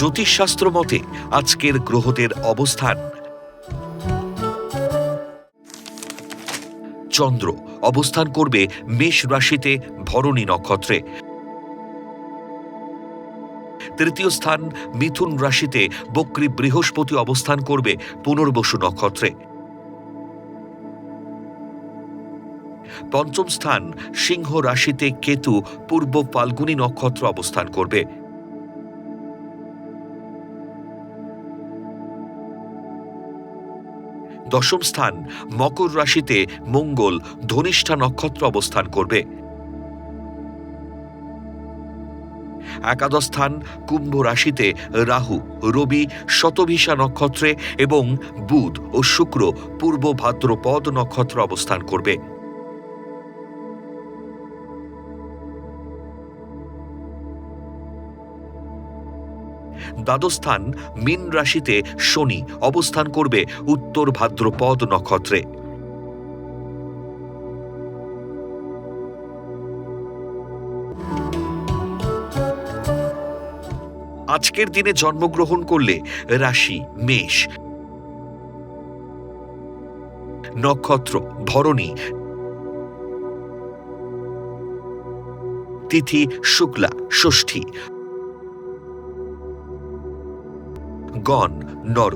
জ্যোতিষশাস্ত্র মতে আজকের গ্রহদের অবস্থান: চন্দ্র অবস্থান করবে মেষ রাশিতে ভরণী নক্ষত্রে। তৃতীয় স্থান মিথুন রাশিতে বক্রী বৃহস্পতি অবস্থান করবে পুনর্বসু নক্ষত্রে। পঞ্চম স্থান সিংহ রাশিতে কেতু পূর্ব ফাল্গুনী নক্ষত্র অবস্থান করবে। দশম স্থান মকর রাশিতে মঙ্গল ধনিষ্ঠা নক্ষত্র অবস্থান করবে। একাদশ স্থান কুম্ভ রাশিতে রাহু রবি শতভিষা নক্ষত্রে এবং বুধ ও শুক্র পূর্ব ভাদ্রপদ নক্ষত্র অবস্থান করবে। দ্বাদশ স্থান মীন রাশিতে শনি অবস্থান করবে উত্তর ভাদ্রপদ নক্ষত্রে। আজকের দিনে জন্মগ্রহণ করলে রাশি মেষ, নক্ষত্র ভরণী, তিথি শুক্লা ষষ্ঠী, গণ নর।